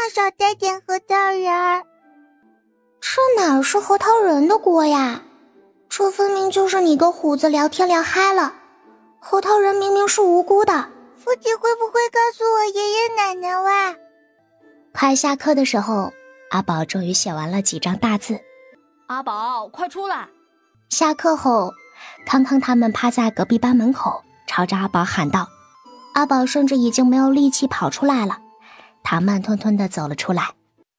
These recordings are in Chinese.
少带点核桃仁儿。这哪是核桃仁的锅呀？这分明就是你跟虎子聊天聊嗨了。核桃仁明明是无辜的，父亲会不会告诉我爷爷奶奶哇？快下课的时候，阿宝终于写完了几张大字。阿宝，快出来！下课后，康康他们趴在隔壁班门口，朝着阿宝喊道。阿宝甚至已经没有力气跑出来了，他慢吞吞地走了出来。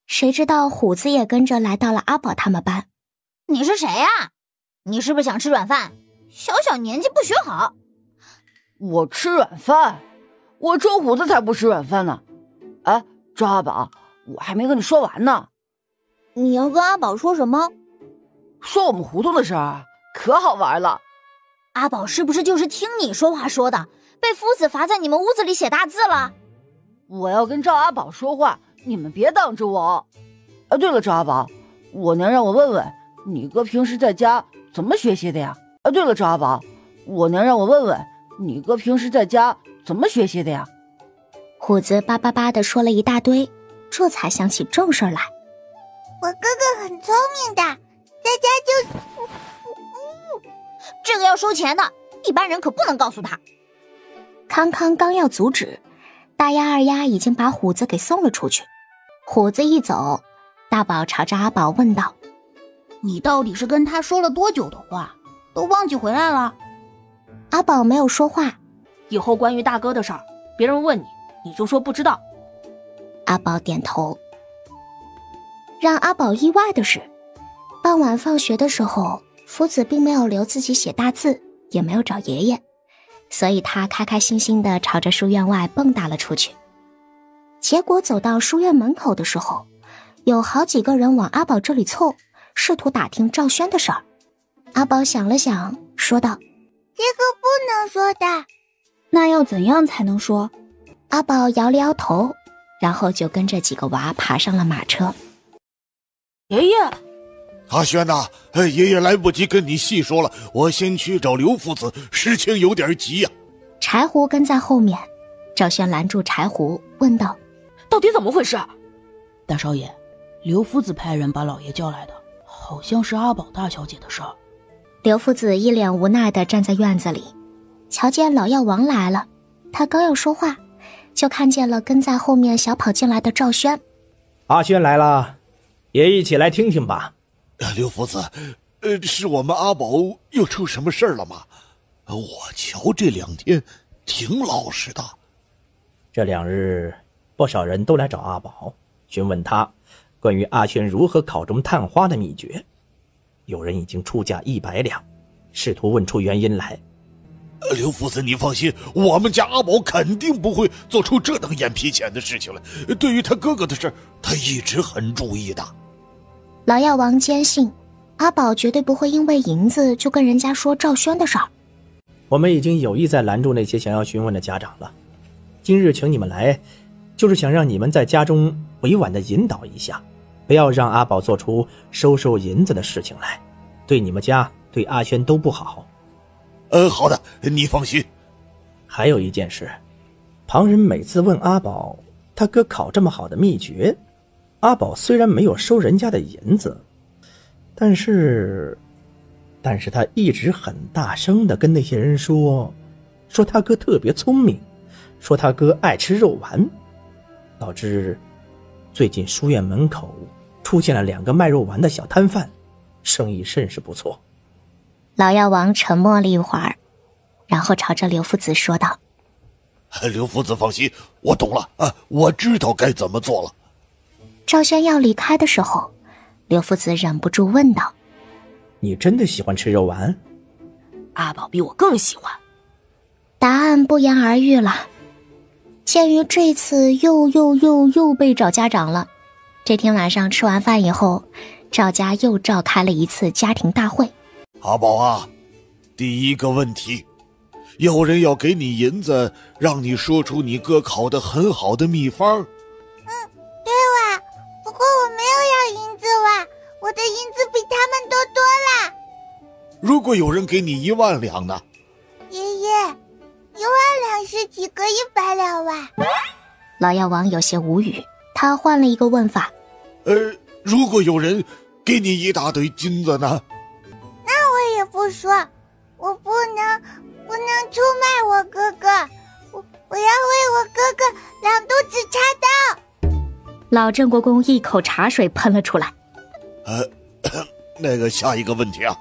谁知道虎子也跟着来到了阿宝他们班。你是谁呀？你是不是想吃软饭？小小年纪不学好。我吃软饭？我周虎子才不吃软饭呢。哎，周阿宝，我还没跟你说完呢。你要跟阿宝说什么？说我们胡同的事儿，可好玩了。阿宝是不是就是听你说话说的，被夫子罚在你们屋子里写大字了？我要跟赵阿宝说话，你们别挡着我。对了，赵阿宝，我娘让我问问你哥平时在家怎么学习的呀？对了，赵阿宝，我娘让我问问你哥平时在家怎么学习的呀？虎子叭叭叭地说了一大堆，这才想起正事来。我哥哥很聪明的，在家就这个要收钱的，一般人可不能告诉他。康康刚要阻止，大鸭二鸭已经把虎子给送了出去。虎子一走，大宝朝着阿宝问道：你到底是跟他说了多久的话，都忘记回来了？阿宝没有说话。以后关于大哥的事儿，别人问你，你就说不知道。阿宝点头。让阿宝意外的是，傍晚放学的时候，夫子并没有留自己写大字，也没有找爷爷，所以他开开心心地朝着书院外蹦跶了出去。结果走到书院门口的时候，有好几个人往阿宝这里凑，试图打听赵轩的事儿。阿宝想了想，说道：这个不能说的。那要怎样才能说？阿宝摇了摇头，然后就跟着几个娃爬上了马车。爷爷，阿轩呐，爷爷来不及跟你细说了，我先去找刘夫子，事情有点急呀。柴胡跟在后面，赵轩拦住柴胡，问道：到底怎么回事？大少爷，刘夫子派人把老爷叫来的，好像是阿宝大小姐的事儿。刘夫子一脸无奈地站在院子里，瞧见老药王来了，他刚要说话，就看见了跟在后面小跑进来的赵轩。阿轩来了，也一起来听听吧。刘夫子，是我们阿宝又出什么事儿了吗？我瞧这2天挺老实的。这2日，不少人都来找阿宝，询问他关于阿轩如何考中探花的秘诀。有人已经出价100两，试图问出原因来。刘夫子，你放心，我们家阿宝肯定不会做出这等眼皮浅的事情来。对于他哥哥的事，他一直很注意的。老药王坚信，阿宝绝对不会因为银子就跟人家说赵轩的事儿。我们已经有意在拦住那些想要询问的家长了。今日请你们来，就是想让你们在家中委婉地引导一下，不要让阿宝做出收银子的事情来，对你们家对阿轩都不好。好的，你放心。还有一件事，旁人每次问阿宝他哥考这么好的秘诀，阿宝虽然没有收人家的银子，但是他一直很大声地跟那些人说他哥特别聪明，说他哥爱吃肉丸，导致最近书院门口出现了2个卖肉丸的小摊贩，生意甚是不错。老药王沉默了一会儿，然后朝着刘夫子说道：刘夫子放心，我懂了，我知道该怎么做了。赵轩要离开的时候，刘夫子忍不住问道：你真的喜欢吃肉丸？阿宝比我更喜欢。答案不言而喻了。鉴于这次又被找家长了，这天晚上吃完饭以后，赵家又召开了一次家庭大会。阿宝啊，第一个问题，有人要给你银子，让你说出你哥考得很好的秘方。对哇，不过我没有要银子哇，我的银子比他们多了。如果有人给你1万两呢？爷爷，1万两是几个100两哇？老药王有些无语。他换了一个问法：如果有人给你一大堆金子呢？那我也不说，我不能出卖我哥哥，我要为我哥哥2肚子插刀。老郑国公一口茶水喷了出来。那个下一个问题啊，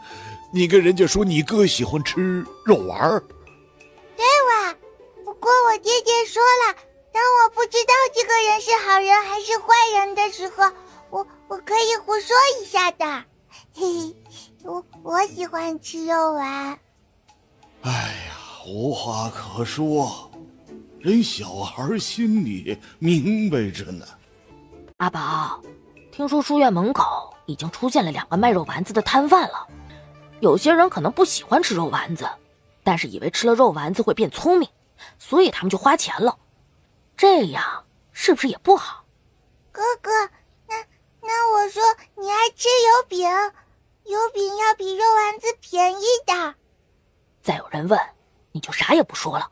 你跟人家说你哥喜欢吃肉丸儿。对哇，不过我爹爹说了，当我不知道这个人是好人还是坏人的时候，我可以胡说一下的。嘿嘿，我喜欢吃肉丸。哎呀，无话可说，人小孩心里明白着呢。阿宝，听说书院门口已经出现了2个卖肉丸子的摊贩了。有些人可能不喜欢吃肉丸子，但是以为吃了肉丸子会变聪明，所以他们就花钱了。这样是不是也不好？哥哥，那我说你爱吃油饼，油饼要比肉丸子便宜的。再有人问，你就啥也不说了。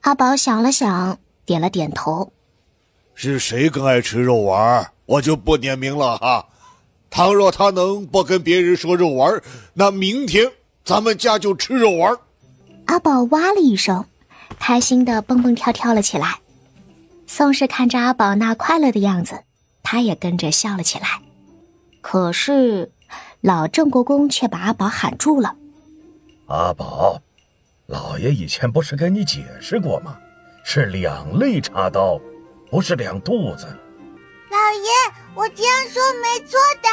阿宝想了想，点了点头。是谁更爱吃肉丸，我就不点名了哈。倘若他能不跟别人说肉丸，那明天咱们家就吃肉丸。阿宝哇了一声，开心的蹦蹦跳跳了起来。宋氏看着阿宝那快乐的样子，他也跟着笑了起来。可是老郑国公却把阿宝喊住了。阿宝，老爷以前不是跟你解释过吗？是2类插刀，不是2肚子。老爷，我这样说没错的。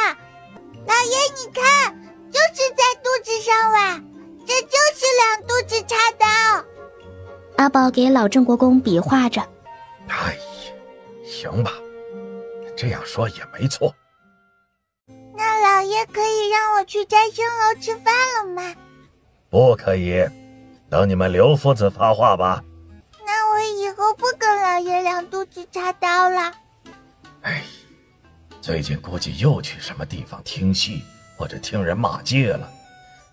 老爷你看，就是在肚子上崴，这就是2肚子插刀。阿宝给老郑国公比划着。哎呀，行吧，这样说也没错。那老爷可以让我去摘星楼吃饭了吗？不可以，等你们刘夫子发话吧。那我以后不跟老爷2肚子插刀了。哎，最近估计又去什么地方听戏或者听人骂街了，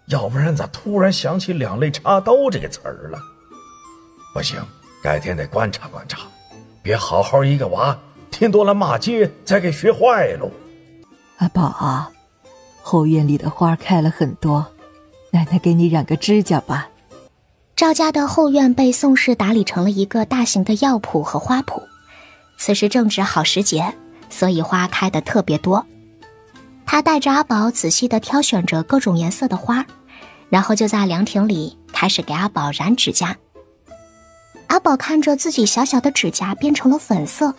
要不然咋突然想起2类插刀这个词儿了？不行，改天得观察观察，别好好一个娃听多了骂街再给学坏喽。阿宝啊，后院里的花开了很多，奶奶给你染个指甲吧。赵家的后院被宋氏打理成了一个大型的药铺和花圃，此时正值好时节，所以花开得特别多。他带着阿宝仔细地挑选着各种颜色的花，然后就在凉亭里开始给阿宝染指甲。阿宝看着自己小小的指甲变成了粉色，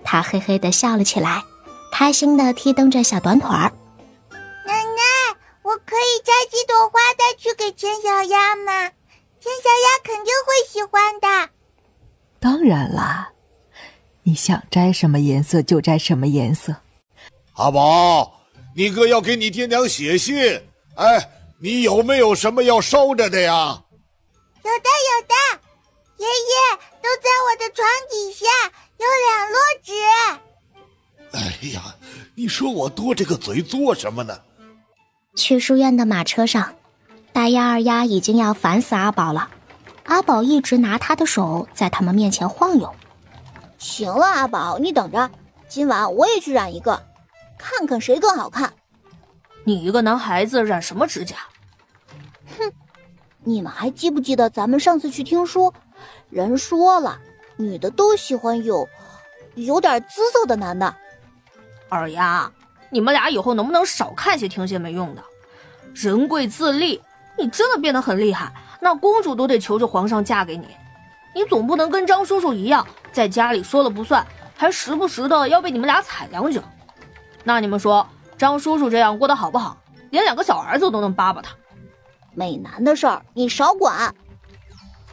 他嘿嘿地笑了起来，开心地踢蹬着小短腿儿。奶奶，我可以摘几朵花带去给钱小鸭吗？钱小鸭肯定会喜欢的。当然啦，你想摘什么颜色就摘什么颜色。阿宝，你哥要给你爹娘写信，哎，你有没有什么要捎着的呀？有的，爷爷，都在我的床底下，有2摞纸。哎呀，你说我多这个嘴做什么呢？去书院的马车上，大鸭二鸭已经要烦死阿宝了。阿宝一直拿他的手在他们面前晃悠。行了，阿宝，你等着，今晚我也去染一个，看看谁更好看。你一个男孩子染什么指甲？哼，你们还记不记得咱们上次去听书，人说了，女的都喜欢有点姿色的男的。二丫，你们俩以后能不能少看些听些没用的？人贵自立，你真的变得很厉害，那公主都得求着皇上嫁给你。你总不能跟张叔叔一样，在家里说了不算，还时不时的要被你们俩踩两脚。那你们说，张叔叔这样过得好不好？连2个小儿子都能巴巴他。美男的事儿你少管。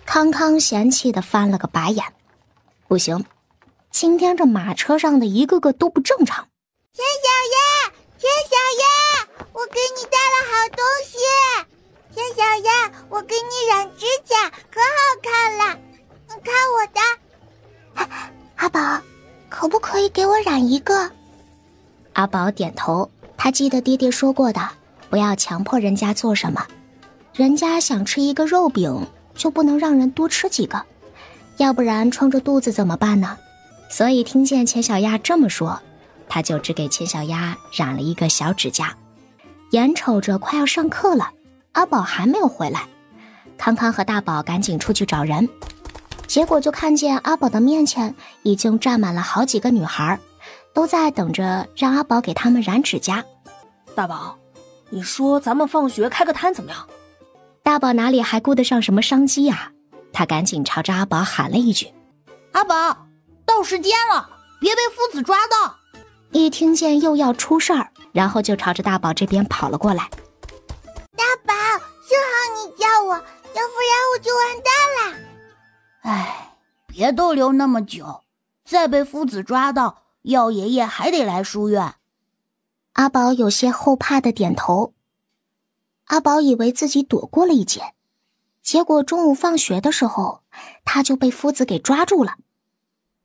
康康嫌弃的翻了个白眼。不行，今天这马车上的一个个都不正常。钱小鸭，我给你带了好东西。钱小鸭，我给你染指甲，可好看了。看我的。阿宝，可不可以给我染一个？阿宝点头，他记得爹爹说过的，不要强迫人家做什么。人家想吃一个肉饼，就不能让人多吃几个，要不然撑着肚子怎么办呢？所以听见钱小鸭这么说，他就只给钱小鸭染了一个小指甲。眼瞅着快要上课了，阿宝还没有回来，康康和大宝赶紧出去找人，结果就看见阿宝的面前已经站满了好几个女孩，都在等着让阿宝给他们染指甲。大宝，你说咱们放学开个摊怎么样？大宝哪里还顾得上什么商机啊，他赶紧朝着阿宝喊了一句：阿宝，到时间了，别被夫子抓到。一听见又要出事儿，然后就朝着大宝这边跑了过来。大宝，幸好你叫我，要不然我就完蛋了。唉，别逗留那么久，再被夫子抓到，耀爷爷还得来书院。阿宝有些后怕的点头。阿宝以为自己躲过了一劫，结果中午放学的时候，他就被夫子给抓住了。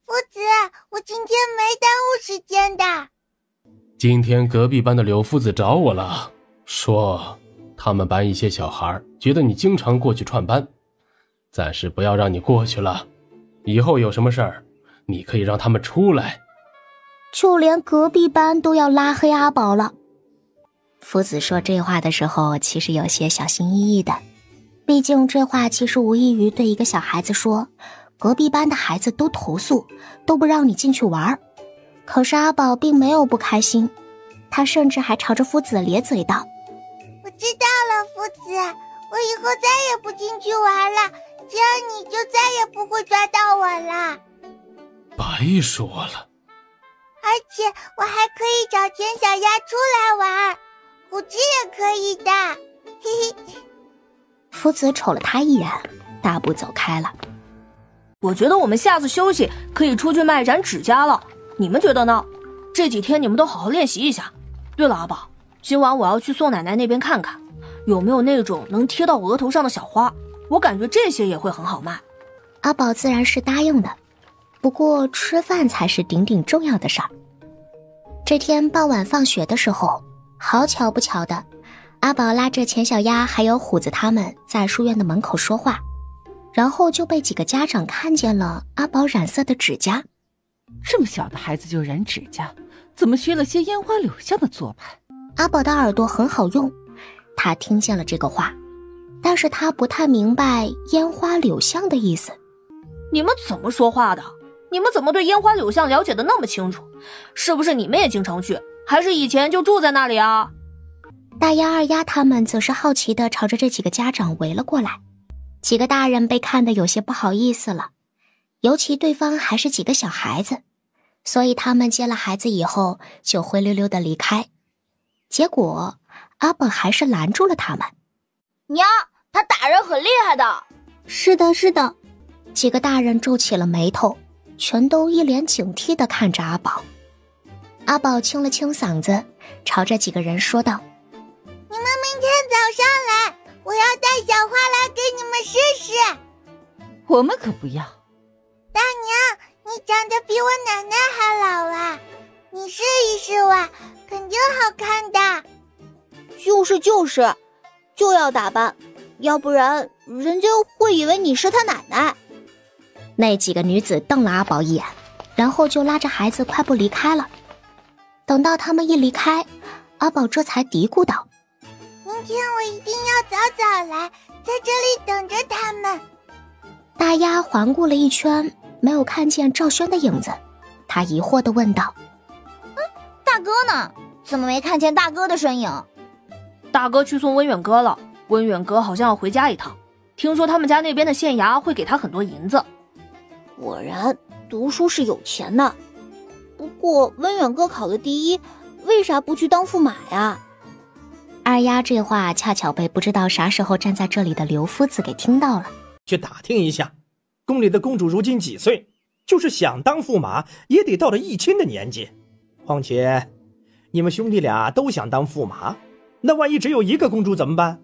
夫子，我今天没耽误时间的。今天隔壁班的柳夫子找我了，说他们班一些小孩觉得你经常过去串班，暂时不要让你过去了，以后有什么事儿，你可以让他们出来。就连隔壁班都要拉黑阿宝了。夫子说这话的时候，其实有些小心翼翼的，毕竟这话其实无异于对一个小孩子说，隔壁班的孩子都投诉，都不让你进去玩。可是阿宝并没有不开心，他甚至还朝着夫子咧嘴道：我知道了，夫子，我以后再也不进去玩了，这样你就再也不会抓到我了。白说了。而且我还可以找钱小鸭出来玩，虎子也可以的，嘿嘿。夫子瞅了他一眼，大步走开了。我觉得我们下次休息可以出去卖染指甲了，你们觉得呢？这几天你们都好好练习一下。对了，阿宝，今晚我要去宋奶奶那边看看，有没有那种能贴到额头上的小花，我感觉这些也会很好卖。阿宝自然是答应的，不过吃饭才是顶顶重要的事儿。这天傍晚放学的时候，好巧不巧的，阿宝拉着钱小鸭还有虎子他们在书院的门口说话，然后就被几个家长看见了阿宝染色的指甲。这么小的孩子就染指甲，怎么学了些烟花柳巷的做派？阿宝的耳朵很好用，他听见了这个话，但是他不太明白烟花柳巷的意思。你们怎么说话的？你们怎么对烟花柳巷了解的那么清楚？是不是你们也经常去，还是以前就住在那里啊？大鸭二鸭他们则是好奇地朝着这几个家长围了过来。几个大人被看得有些不好意思了，尤其对方还是几个小孩子，所以他们接了孩子以后就灰溜溜地离开。结果阿宝还是拦住了他们。娘，他打人很厉害的。是的，是的。几个大人皱起了眉头，全都一脸警惕地看着阿宝。阿宝清了清嗓子，朝着几个人说道：你们明天早上来，我要带小花来给你们试试。我们可不要。大娘，你长得比我奶奶还老啊，你试一试哇，肯定好看的。就是，就要打扮，要不然人家会以为你是他奶奶。那几个女子瞪了阿宝一眼，然后就拉着孩子快步离开了。等到他们一离开，阿宝这才嘀咕道：明天我一定要早早来，在这里等着他们。大鸭环顾了一圈，没有看见赵轩的影子，他疑惑地问道：大哥呢？怎么没看见大哥的身影？大哥去送温远哥了，温远哥好像要回家一趟，听说他们家那边的县衙会给他很多银子。果然读书是有钱的。不过温远哥考了第一，为啥不去当驸马呀？二丫这话恰巧被不知道啥时候站在这里的刘夫子给听到了。去打听一下，宫里的公主如今几岁？就是想当驸马，也得到了议亲的年纪。况且，你们兄弟俩都想当驸马，那万一只有一个公主怎么办？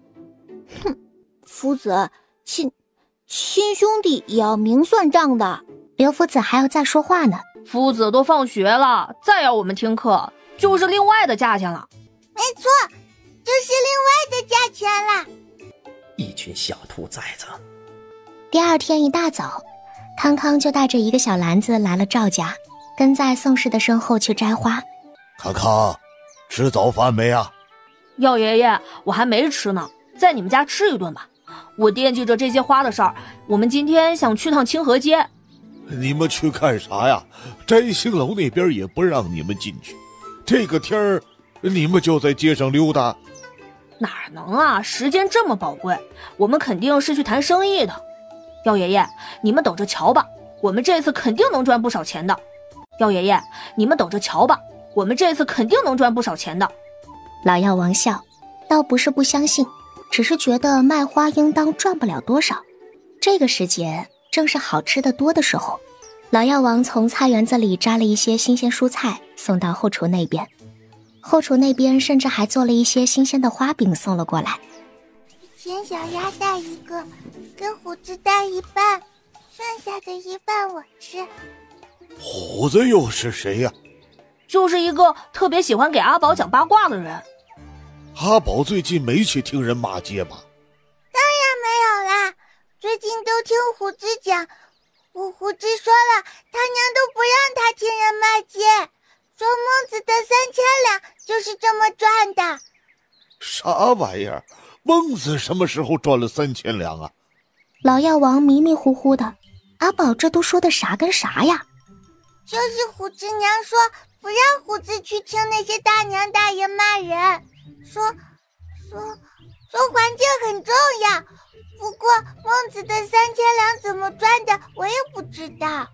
哼，夫子，亲兄弟也要明算账的。刘夫子还要再说话呢。夫子都放学了，再要我们听课，就是另外的价钱了。没错，就是另外的价钱了。一群小兔崽子。第二天一大早，康康就带着一个小篮子来了赵家，跟在宋氏的身后去摘花。康康，吃早饭没啊？耀爷爷，我还没吃呢，在你们家吃一顿吧。我惦记着这些花的事儿，我们今天想去趟清河街。你们去干啥呀？摘星楼那边也不让你们进去，这个天儿，你们就在街上溜达。哪能啊，时间这么宝贵，我们肯定是去谈生意的。耀爷爷，你们等着瞧吧，我们这次肯定能赚不少钱的。耀爷爷，你们等着瞧吧，我们这次肯定能赚不少钱的。老药王笑，倒不是不相信，只是觉得卖花应当赚不了多少。这个时节正是好吃的多的时候，老药王从菜园子里摘了一些新鲜蔬菜送到后厨那边，后厨那边甚至还做了一些新鲜的花饼送了过来。先小鸭带一个，给虎子带一半，剩下的一半我吃。虎子又是谁呀？就是一个特别喜欢给阿宝讲八卦的人。阿宝最近没去听人骂街吧？当然没有啦，最近都听虎子讲。虎子说了，他娘都不让他听人骂街，说孟子的3000两就是这么赚的。啥玩意儿？孟子什么时候赚了3000两啊？老药王迷迷糊糊的，阿宝这都说的啥跟啥呀？就是虎子娘说不让虎子去听那些大娘大爷骂人，说环境很重要。不过孟子的3000两怎么赚的我也不知道。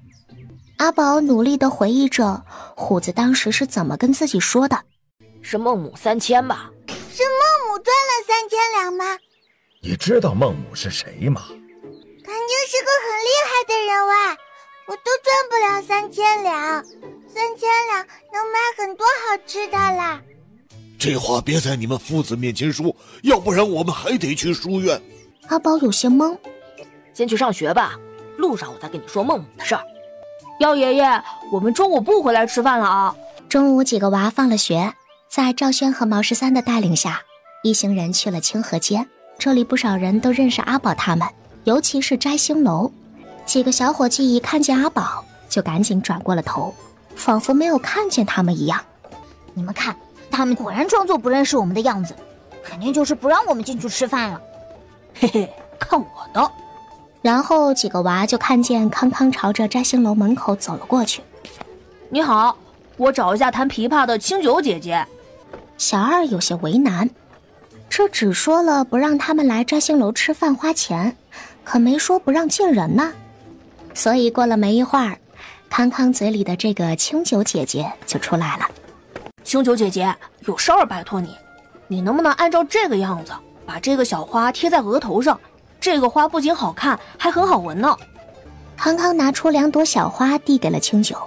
阿宝努力地回忆着虎子当时是怎么跟自己说的。是孟母3000吧？是孟母赚了3000两吗？你知道孟母是谁吗？肯定是个很厉害的人哇，我都赚不了3000两，3000两能买很多好吃的啦。这话别在你们父子面前说，要不然我们还得去书院。阿宝有些懵。先去上学吧，路上我再跟你说孟母的事儿。耀爷爷，我们中午不回来吃饭了啊。中午几个娃放了学，在赵轩和毛13的带领下，一行人去了清河街。这里不少人都认识阿宝他们，尤其是摘星楼。几个小伙计一看见阿宝就赶紧转过了头，仿佛没有看见他们一样。你们看，他们果然装作不认识我们的样子，肯定就是不让我们进去吃饭了。嘿嘿，看我的。然后几个娃就看见康康朝着摘星楼门口走了过去。你好，我找一下弹琵琶的清九姐姐。小二有些为难，这只说了不让他们来摘星楼吃饭花钱，可没说不让进人呢。所以过了没一会儿，康康嘴里的这个清九姐姐就出来了。清九姐姐，有事儿拜托你，你能不能按照这个样子把这个小花贴在额头上？这个花不仅好看，还很好闻呢。康康拿出2朵小花递给了清九，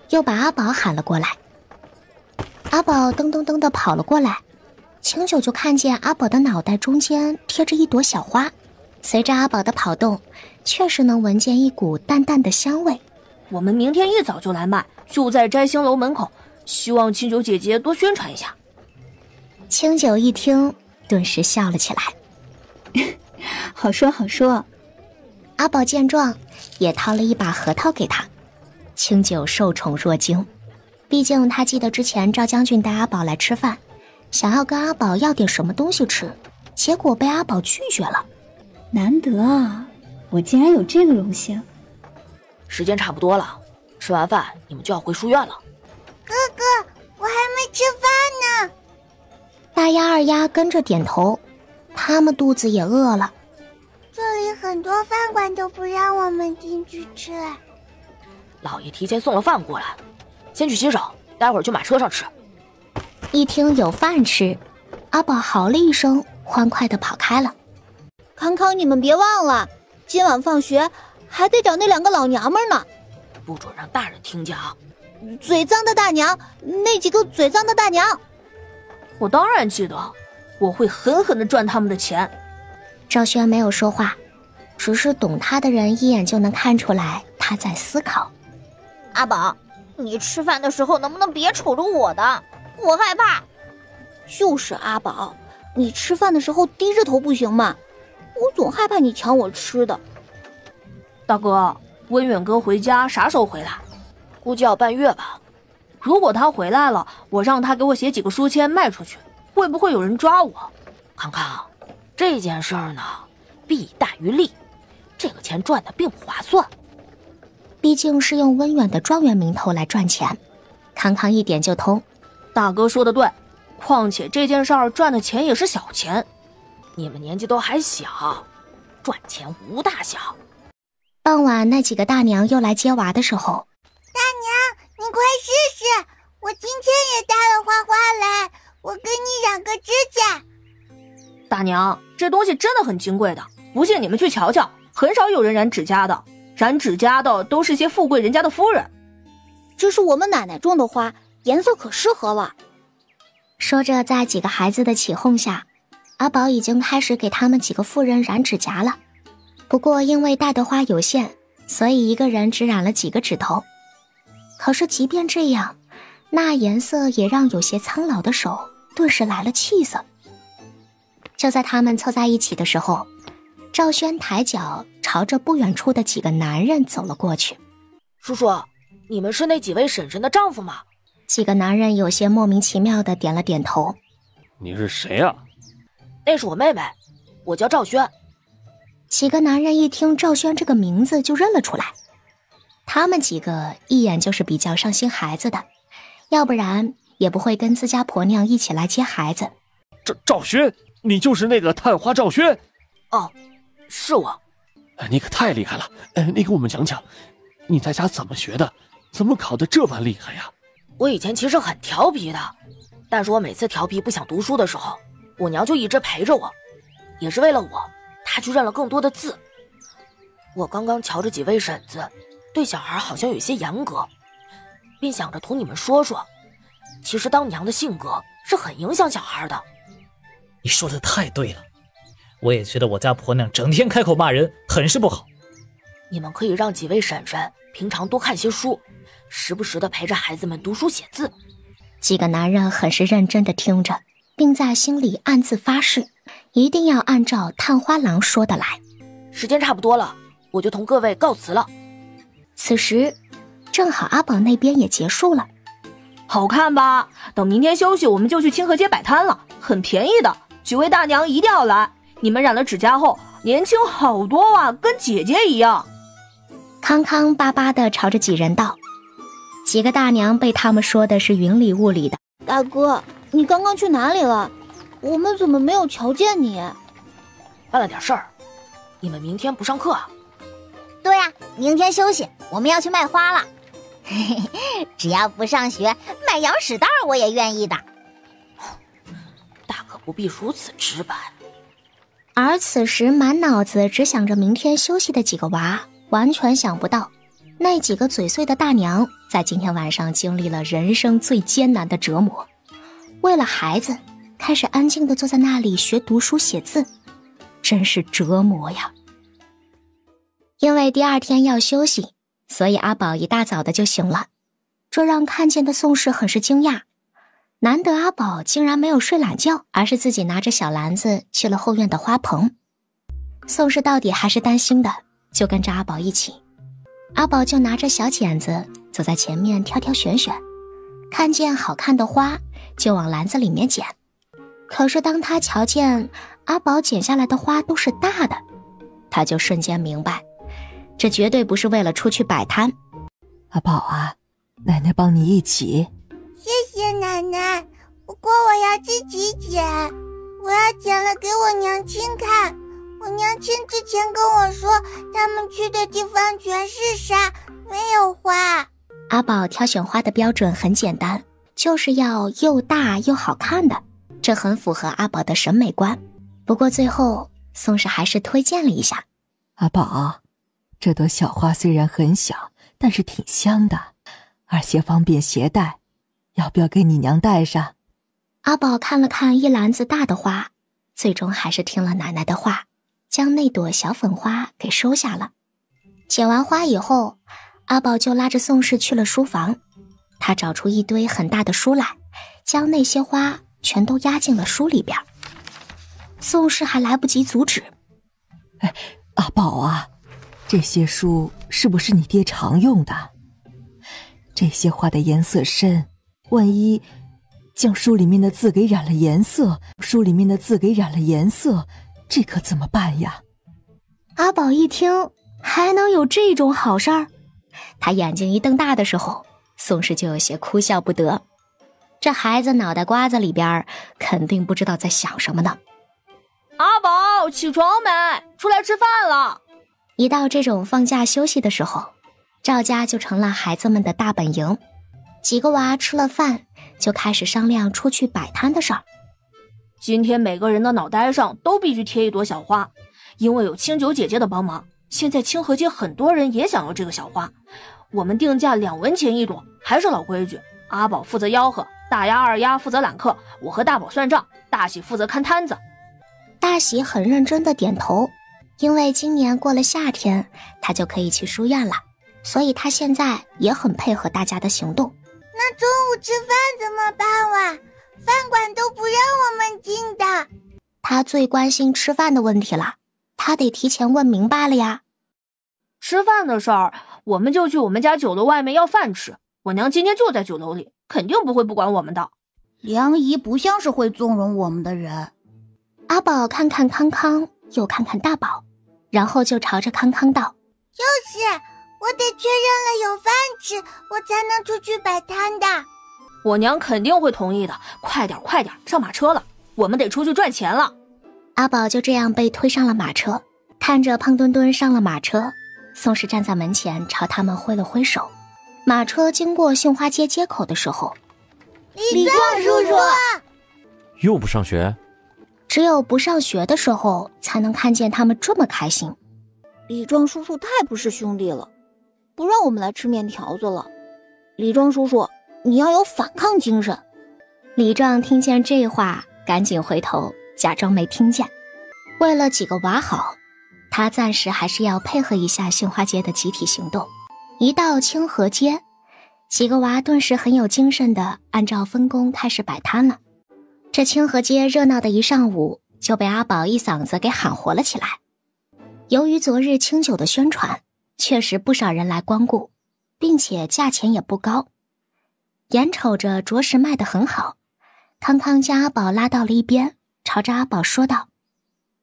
又把阿宝喊了过来。阿宝噔噔噔地跑了过来，清九就看见阿宝的脑袋中间贴着1朵小花，随着阿宝的跑动，确实能闻见一股淡淡的香味。我们明天一早就来卖，就在摘星楼门口，希望清九姐姐多宣传一下。清九一听，顿时笑了起来。好说好说。阿宝见状，也掏了一把核桃给他。清九受宠若惊，毕竟他记得之前赵将军带阿宝来吃饭，想要跟阿宝要点什么东西吃，结果被阿宝拒绝了。难得啊，我竟然有这个荣幸。时间差不多了，吃完饭你们就要回书院了。哥哥，我还没吃饭呢。大鸭二鸭跟着点头，他们肚子也饿了。这里很多饭馆都不让我们进去吃。老爷提前送了饭过来，先去洗手，待会儿就马车上吃。一听有饭吃，阿宝嚎了一声，欢快地跑开了。康康，你们别忘了，今晚放学还得找那2个老娘们呢。不准让大人听见啊！嘴脏的大娘，那几个嘴脏的大娘。我当然记得，我会狠狠地赚他们的钱。赵轩没有说话，只是懂他的人一眼就能看出来他在思考。阿宝，你吃饭的时候能不能别瞅着我的？我害怕。就是阿宝，你吃饭的时候低着头不行吗？我总害怕你抢我吃的。大哥，温远哥回家啥时候回来？估计要半月吧。如果他回来了，我让他给我写几个书签卖出去，会不会有人抓我？康康，这件事儿呢，弊大于利，这个钱赚的并不划算。毕竟是用温远的状元名头来赚钱，康康一点就通。大哥说的对，况且这件事儿赚的钱也是小钱。你们年纪都还小，赚钱无大小。傍晚那几个大娘又来接娃的时候，大娘，你快试试，我今天也带了花花来，我给你染个指甲。大娘，这东西真的很金贵的，不信你们去瞧瞧，很少有人染指甲的，染指甲的都是些富贵人家的夫人。这是我们奶奶种的花，颜色可适合了。说着，在几个孩子的起哄下，阿宝已经开始给他们几个妇人染指甲了。不过因为带的花有限，所以一个人只染了几个指头。可是即便这样，那颜色也让有些苍老的手顿时来了气色。就在他们凑在一起的时候，赵轩抬脚朝着不远处的几个男人走了过去。叔叔，你们是那几位婶婶的丈夫吗？几个男人有些莫名其妙地点了点头。你是谁啊？那是我妹妹，我叫赵轩。几个男人一听赵轩这个名字就认了出来，他们几个一眼就是比较上心孩子的，要不然也不会跟自家婆娘一起来接孩子。赵轩，你就是那个探花赵轩？哦，是我。你可太厉害了，你给我们讲讲，你在家怎么学的，怎么考得这般厉害呀？我以前其实很调皮的，但是我每次调皮不想读书的时候，我娘就一直陪着我，也是为了我，她去认了更多的字。我刚刚瞧着几位婶子对小孩好像有些严格，便想着同你们说说，其实当娘的性格是很影响小孩的。你说的太对了，我也觉得我家婆娘整天开口骂人很是不好。你们可以让几位婶婶平常多看些书，时不时的陪着孩子们读书写字。几个男人很是认真的听着，并在心里暗自发誓，一定要按照探花郎说的来。时间差不多了，我就同各位告辞了。此时正好阿宝那边也结束了。好看吧？等明天休息我们就去清河街摆摊了，很便宜的，几位大娘一定要来。你们染了指甲后年轻好多啊，跟姐姐一样。康康巴巴地朝着几人道。几个大娘被他们说的是云里雾里的。大哥，你刚刚去哪里了？我们怎么没有瞧见你？办了点事儿。你们明天不上课啊？对啊，明天休息，我们要去卖花了。只要不上学，卖羊屎蛋我也愿意的。大可不必如此直白。而此时满脑子只想着明天休息的几个娃，完全想不到那几个嘴碎的大娘在今天晚上经历了人生最艰难的折磨，为了孩子开始安静地坐在那里学读书写字，真是折磨呀。因为第二天要休息，所以阿宝一大早的就醒了，这让看见的宋氏很是惊讶。难得阿宝竟然没有睡懒觉，而是自己拿着小篮子去了后院的花棚。宋氏到底还是担心的，就跟着阿宝一起。阿宝就拿着小剪子走在前面挑挑选选，看见好看的花就往篮子里面捡。可是当他瞧见阿宝剪下来的花都是大的，他就瞬间明白，这绝对不是为了出去摆摊。阿宝啊，奶奶帮你一起。谢谢奶奶，不过我要自己剪，我要剪了给我娘亲看。我娘亲之前跟我说，他们去的地方全是沙，没有花。阿宝挑选花的标准很简单，就是要又大又好看的，这很符合阿宝的审美观。不过最后宋氏还是推荐了一下。阿宝，这朵小花虽然很小，但是挺香的，而且方便携带，要不要给你娘带上？阿宝看了看一篮子大的花，最终还是听了奶奶的话，将那朵小粉花给收下了。剪完花以后，阿宝就拉着宋氏去了书房。他找出一堆很大的书来，将那些花全都压进了书里边。宋氏还来不及阻止。阿宝啊，这些书是不是你爹常用的？这些画的颜色深，万一将书里面的字给染了颜色，这可怎么办呀？阿宝一听，还能有这种好事儿？他眼睛一瞪大的时候，宋氏就有些哭笑不得。这孩子脑袋瓜子里边肯定不知道在想什么呢。阿宝，起床没？出来吃饭了。一到这种放假休息的时候，赵家就成了孩子们的大本营。几个娃吃了饭，就开始商量出去摆摊的事儿。今天每个人的脑袋上都必须贴一朵小花，因为有清酒姐姐的帮忙，现在清河街很多人也想要这个小花。我们定价2文钱一朵，还是老规矩，阿宝负责吆喝，大丫二丫负责揽客，我和大宝算账，大喜负责看摊子。大喜很认真的点头，因为今年过了夏天，他就可以去书院了，所以他现在也很配合大家的行动。那中午吃饭怎么办哇？饭馆都不让我们进的。他最关心吃饭的问题了，他得提前问明白了呀。吃饭的事儿，我们就去我们家酒楼外面要饭吃，我娘今天就在酒楼里，肯定不会不管我们的。梁姨不像是会纵容我们的人。阿宝看看康康，又看看大宝，然后就朝着康康道：就是我得确认了有饭吃，我才能出去摆摊的。我娘肯定会同意的，快点上马车了，我们得出去赚钱了。阿宝就这样被推上了马车，看着胖墩墩上了马车，宋氏站在门前朝他们挥了挥手。马车经过杏花街街口的时候，李壮叔叔又不上学？只有不上学的时候才能看见他们这么开心。李壮叔叔太不是兄弟了，不让我们来吃面条子了。李壮叔叔，你要有反抗精神。李壮听见这话，赶紧回头假装没听见。为了几个娃好，他暂时还是要配合一下杏花街的集体行动。一到清河街，几个娃顿时很有精神的按照分工开始摆摊了。这清河街热闹的一上午就被阿宝一嗓子给喊活了起来。由于昨日清酒的宣传，确实不少人来光顾，并且价钱也不高，眼瞅着着实卖得很好。康康将阿宝拉到了一边，朝着阿宝说道：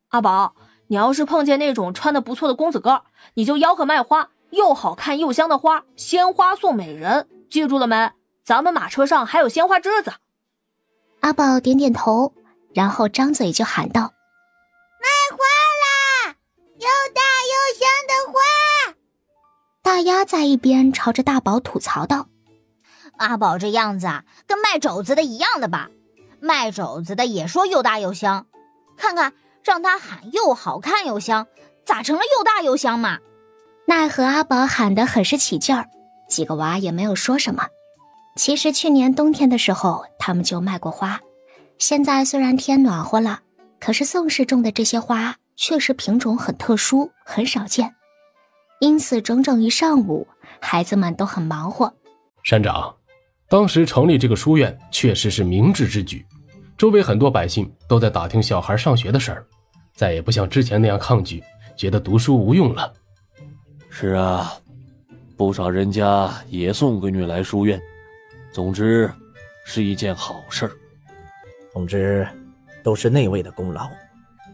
阿宝，你要是碰见那种穿得不错的公子哥，你就吆喝卖花，又好看又香的花，鲜花送美人，记住了没？咱们马车上还有鲜花枝子。阿宝点点头，然后张嘴就喊道：卖花啦，又大又香的花。大丫在一边朝着大宝吐槽道：阿宝这样子啊，跟卖肘子的一样的吧？卖肘子的也说又大又香，看看让他喊又好看又香，咋成了又大又香嘛？奈何阿宝喊得很是起劲儿，几个娃也没有说什么。其实去年冬天的时候他们就卖过花，现在虽然天暖和了，可是宋氏种的这些花确实品种很特殊，很少见，因此整整一上午孩子们都很忙活。山长，当时成立这个书院确实是明智之举，周围很多百姓都在打听小孩上学的事儿，再也不像之前那样抗拒，觉得读书无用了。是啊，不少人家也送闺女来书院，总之是一件好事儿。总之都是那位的功劳，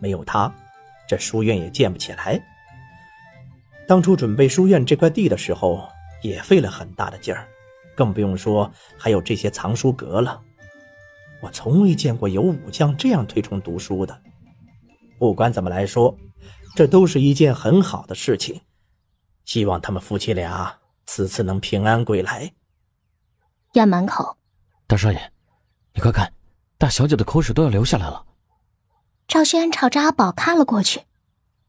没有他这书院也建不起来。当初准备书院这块地的时候也费了很大的劲儿，更不用说还有这些藏书阁了。我从未见过有武将这样推崇读书的。不管怎么来说，这都是一件很好的事情，希望他们夫妻俩此次能平安归来。院门口，大少爷，你快看，大小姐的口水都要流下来了。赵轩朝着阿宝看了过去，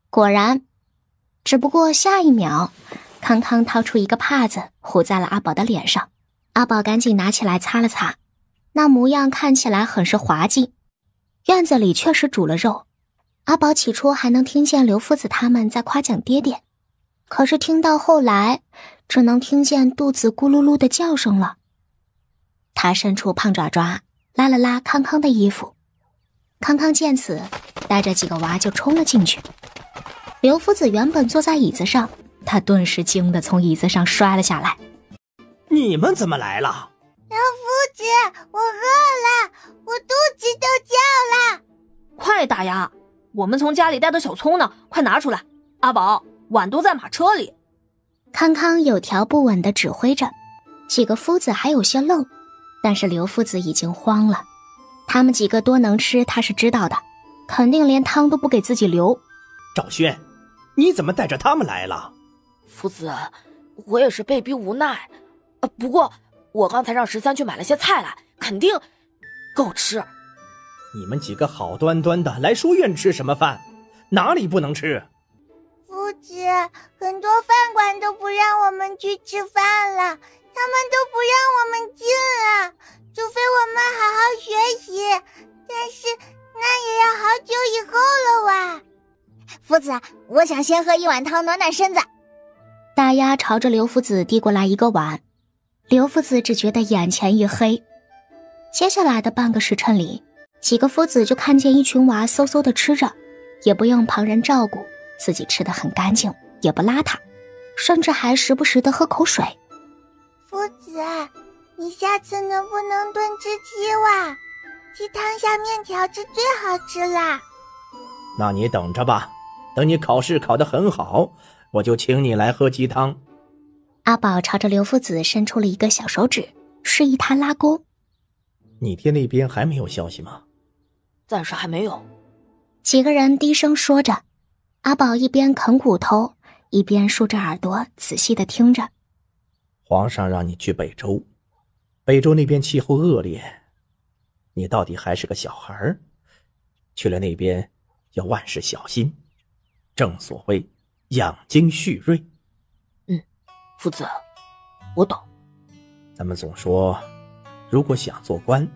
果然，只不过下一秒，康康掏出一个帕子糊在了阿宝的脸上，阿宝赶紧拿起来擦了擦，那模样看起来很是滑稽。院子里确实煮了肉，阿宝起初还能听见刘夫子他们在夸奖爹爹，可是听到后来只能听见肚子咕噜噜的叫声了。他伸出胖爪爪拉了拉康康的衣服，康康见此带着几个娃就冲了进去。刘夫子原本坐在椅子上，他顿时惊得从椅子上摔了下来。你们怎么来了？老夫子，我饿了，我肚子都叫了。快大丫，我们从家里带的小葱呢，快拿出来。阿宝，碗都在马车里。康康有条不紊地指挥着，几个夫子还有些愣，但是刘夫子已经慌了。他们几个多能吃他是知道的，肯定连汤都不给自己留。赵轩，你怎么带着他们来了？夫子，我也是被逼无奈。不过我刚才让13去买了些菜来，肯定够吃。你们几个好端端的来书院吃什么饭？哪里不能吃？夫子，很多饭馆都不让我们去吃饭了，他们都不让我们进了，除非我们好好学习，但是那也要好久以后了哇。夫子，我想先喝一碗汤暖暖身子。大丫朝着刘夫子递过来一个碗，刘夫子只觉得眼前一黑。接下来的半个时辰里，几个夫子就看见一群娃嗖嗖地吃着，也不用旁人照顾，自己吃得很干净，也不邋遢，甚至还时不时地喝口水。夫子，你下次能不能炖只鸡哇？鸡汤下面条是最好吃啦。那你等着吧，等你考试考得很好，我就请你来喝鸡汤。阿宝朝着刘夫子伸出了一个小手指，示意他拉钩。你爹那边还没有消息吗？暂时还没有。几个人低声说着，阿宝一边啃骨头，一边竖着耳朵仔细地听着。皇上让你去北周，北周那边气候恶劣，你到底还是个小孩，去了那边要万事小心，正所谓养精蓄锐。夫子，我懂。咱们总说，如果想做官，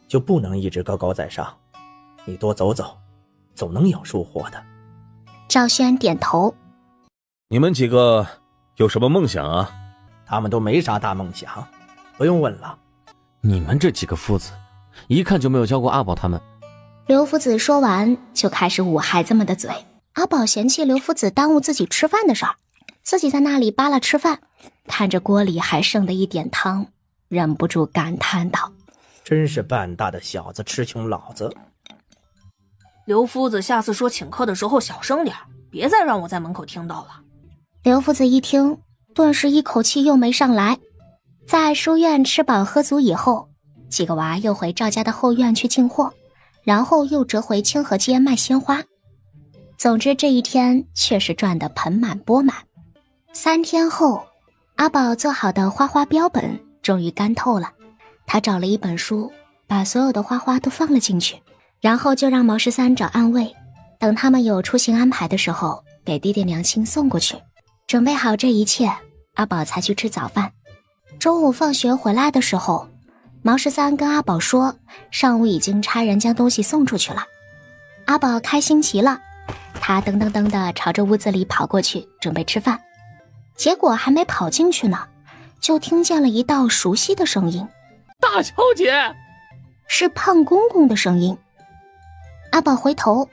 就不能一直高高在上，你多走走，总能有收获的。赵轩点头。你们几个有什么梦想啊？他们都没啥大梦想，不用问了。你们这几个夫子，一看就没有教过阿宝他们。刘夫子说完就开始捂孩子们的嘴。阿宝嫌弃刘夫子耽误自己吃饭的事儿，自己在那里扒拉吃饭，看着锅里还剩的一点汤，忍不住感叹道：真是半大的小子吃穷老子。刘夫子下次说请客的时候小声点，别再让我在门口听到了。刘夫子一听，顿时一口气又没上来。在书院吃饱喝足以后，几个娃又回赵家的后院去进货，然后又折回清河街卖鲜花。总之这一天确实赚得盆满钵满。3天后，阿宝做好的花花标本终于干透了，他找了一本书，把所有的花花都放了进去，然后就让毛13找暗位，等他们有出行安排的时候给爹爹娘亲送过去。准备好这一切，阿宝才去吃早饭。中午放学回来的时候，毛13跟阿宝说上午已经差人将东西送出去了。阿宝开心极了，他噔噔噔地朝着屋子里跑过去准备吃饭，结果还没跑进去呢，就听见了一道熟悉的声音。大小姐，是胖公公的声音。阿宝回头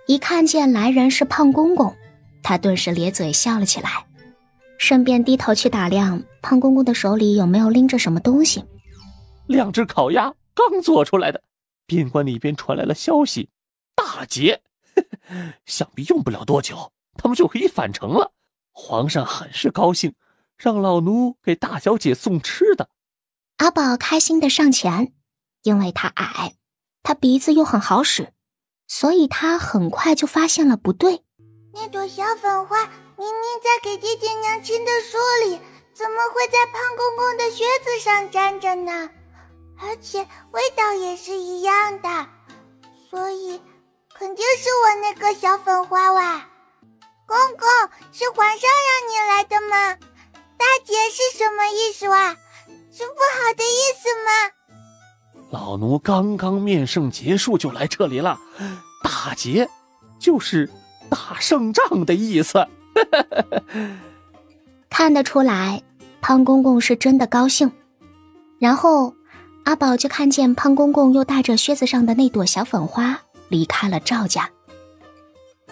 一看见来人是胖公公，他顿时咧嘴笑了起来，顺便低头去打量胖公公的手里有没有拎着什么东西。2只烤鸭刚做出来的，边关那边传来了消息，大捷，想必用不了多久，他们就可以返程了。皇上很是高兴，让老奴给大小姐送吃的。阿宝开心地上前，因为他矮，他鼻子又很好使，所以他很快就发现了不对。那朵小粉花明明在给爹爹娘亲的书里，怎么会在胖公公的靴子上粘着呢？而且味道也是一样的，所以肯定是我那个小粉花哇。公公，是皇上让你来的吗？大捷是什么意思哇？是不好的意思吗？老奴刚刚面圣结束就来这里了，大捷就是打胜仗的意思。看得出来胖公公是真的高兴。然后阿宝就看见胖公公又带着靴子上的那朵小粉花离开了赵家。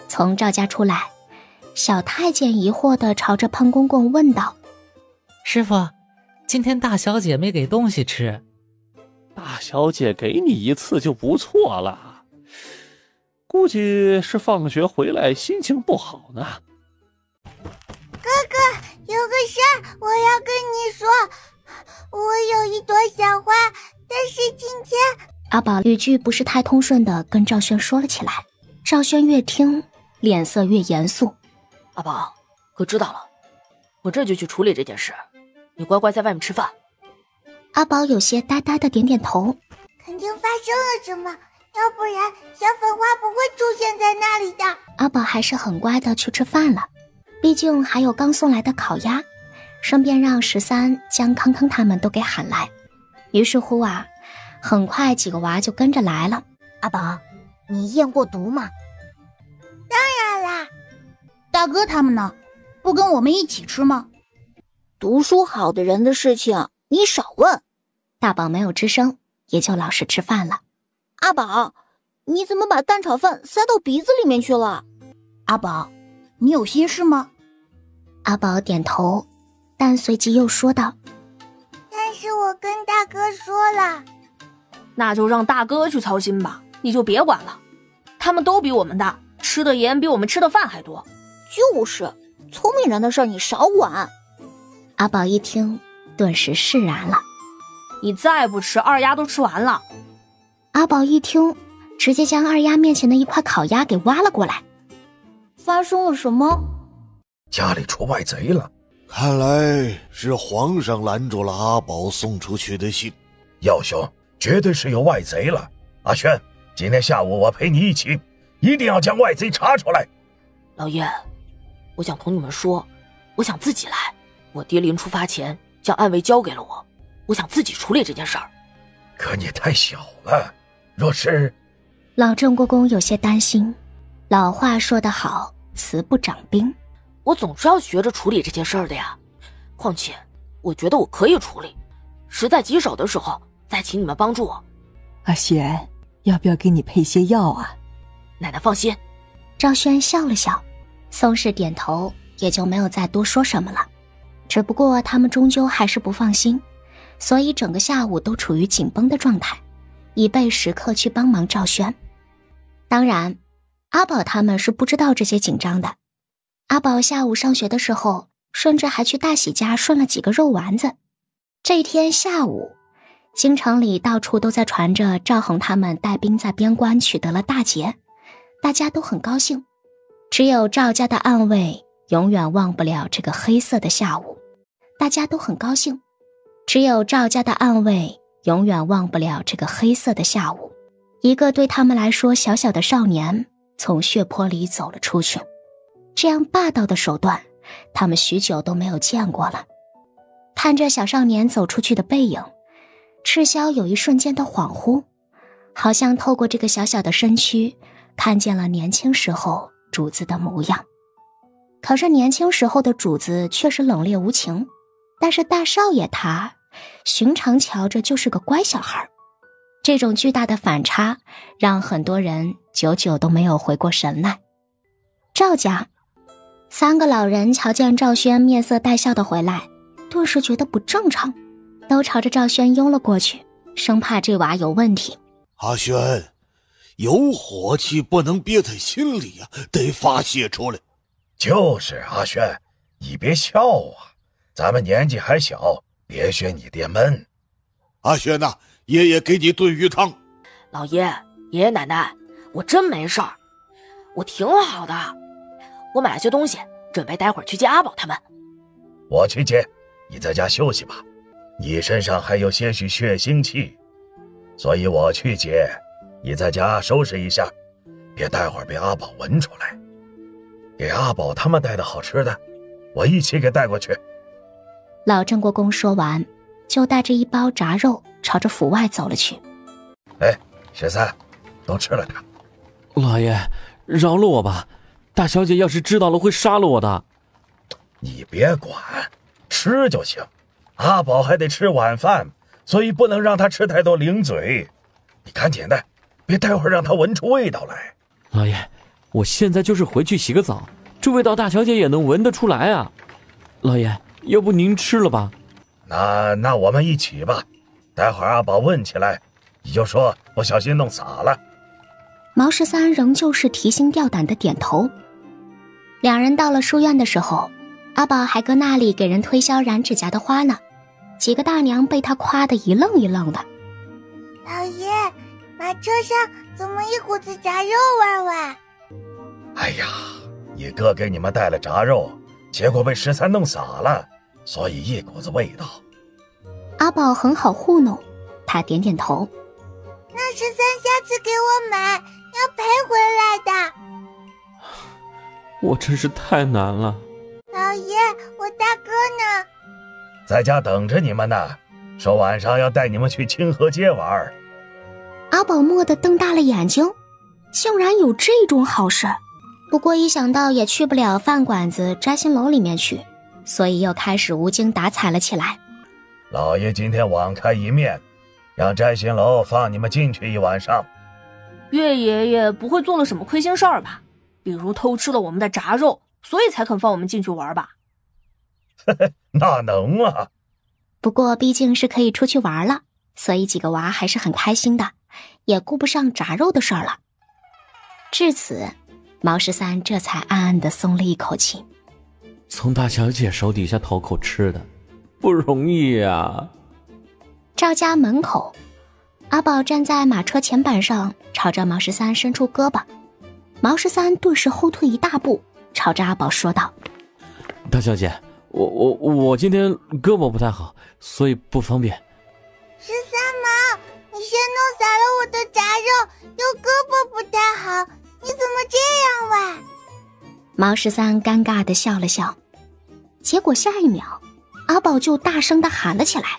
从赵家出来，小太监疑惑地朝着潘公公问道：“师傅，今天大小姐没给东西吃。”大小姐给你一次就不错了，估计是放学回来心情不好呢。哥哥，有个事儿我要跟你说，我有一朵小花，但是今天……阿宝语句不是太通顺的跟赵轩说了起来。赵轩越听脸色越严肃。阿宝，哥知道了，我这就去处理这件事，你乖乖在外面吃饭。阿宝有些呆呆的点点头。肯定发生了什么，要不然小粉花不会出现在那里的。阿宝还是很乖的去吃饭了，毕竟还有刚送来的烤鸭，顺便让13将康康他们都给喊来。于是乎啊，很快几个娃就跟着来了。阿宝，你验过毒吗？当然啦。大哥他们呢？不跟我们一起吃吗？读书好的人的事情你少问。大宝没有吱声，也就老实吃饭了。阿宝，你怎么把蛋炒饭塞到鼻子里面去了？阿宝，你有心事吗？阿宝点头，但随即又说道：但是我跟大哥说了。那就让大哥去操心吧，你就别管了。他们都比我们大，吃的盐比我们吃的饭还多。就是，聪明人的事儿你少管。阿宝一听，顿时释然了。你再不吃，二丫都吃完了。阿宝一听，直接将二丫面前的一块烤鸭给挖了过来。发生了什么？家里出外贼了，看来是皇上拦住了阿宝送出去的信。耀兄，绝对是有外贼了。阿轩，今天下午我陪你一起，一定要将外贼查出来。老爷，我想同你们说，我想自己来。我爹临出发前将暗卫交给了我，我想自己处理这件事儿。可你太小了，若是……老郑国公有些担心。老话说得好，慈不长兵。我总是要学着处理这件事儿的呀。况且，我觉得我可以处理，实在棘手的时候再请你们帮助我。阿轩，要不要给你配些药啊？奶奶放心。赵轩笑了笑，宋氏点头，也就没有再多说什么了。只不过他们终究还是不放心，所以整个下午都处于紧绷的状态，以备时刻去帮忙赵轩。当然，阿宝他们是不知道这些紧张的。阿宝下午上学的时候，甚至还去大喜家顺了几个肉丸子。这一天下午，京城里到处都在传着赵恒他们带兵在边关取得了大捷，大家都很高兴。只有赵家的暗卫永远忘不了这个黑色的下午，大家都很高兴。只有赵家的暗卫永远忘不了这个黑色的下午。一个对他们来说小小的少年从血泊里走了出去，这样霸道的手段，他们许久都没有见过了。看着小少年走出去的背影，赤霄有一瞬间的恍惚，好像透过这个小小的身躯，看见了年轻时候主子的模样。可是年轻时候的主子却是冷冽无情，但是大少爷他，寻常瞧着就是个乖小孩。这种巨大的反差，让很多人久久都没有回过神来。赵家3个老人瞧见赵轩面色带笑的回来，顿时觉得不正常，都朝着赵轩拥了过去，生怕这娃有问题。阿轩，有火气不能憋在心里呀，得发泄出来。就是阿轩，你别笑啊，咱们年纪还小，别学你爹闷。阿轩呐，爷爷给你炖鱼汤。老爷爷爷奶奶，我真没事儿，我挺好的。我买了些东西，准备待会儿去接阿宝他们。我去接，你在家休息吧。你身上还有些许血腥气，所以我去接，你在家收拾一下，别待会儿被阿宝闻出来。给阿宝他们带的好吃的，我一起给带过去。老郑国公说完，就带着一包炸肉朝着府外走了去。哎，13，都吃了点。老爷，饶了我吧，大小姐要是知道了会杀了我的。你别管，吃就行。阿宝还得吃晚饭，所以不能让他吃太多零嘴。你赶紧的，别待会儿让他闻出味道来。老爷，我现在就是回去洗个澡，这味道大小姐也能闻得出来啊。老爷，要不您吃了吧？那我们一起吧。待会儿阿宝问起来，你就说不小心弄洒了。毛13仍旧是提心吊胆的点头。两人到了书院的时候，阿宝还搁那里给人推销染指甲的花呢，几个大娘被他夸得一愣一愣的。老爷，马车上怎么一股子炸肉味啊？哎呀，你哥给你们带了炸肉，结果被13弄洒了，所以一股子味道。阿宝很好糊弄，他点点头。那13下次给我买，要赔回来的。我真是太难了。老爷，我大哥呢？在家等着你们呢，说晚上要带你们去清河街玩。阿宝蓦地瞪大了眼睛，竟然有这种好事。不过一想到也去不了饭馆子摘星楼里面去，所以又开始无精打采了起来。老爷今天网开一面，让摘星楼放你们进去一晚上。岳爷爷不会做了什么亏心事儿吧？比如偷吃了我们的炸肉，所以才肯放我们进去玩吧？那能啊？不过毕竟是可以出去玩了，所以几个娃还是很开心的，也顾不上炸肉的事儿了。至此，毛13这才暗暗地松了一口气。从大小姐手底下讨口吃的，不容易啊。赵家门口，阿宝站在马车前板上，朝着毛13伸出胳膊。毛13顿时后退一大步，朝着阿宝说道：大小姐，我今天胳膊不太好，所以不方便。13毛，你先弄洒了我的炸肉，又胳膊不太好，你怎么这样哇？毛13尴尬地笑了笑，结果下一秒，阿宝就大声地喊了起来：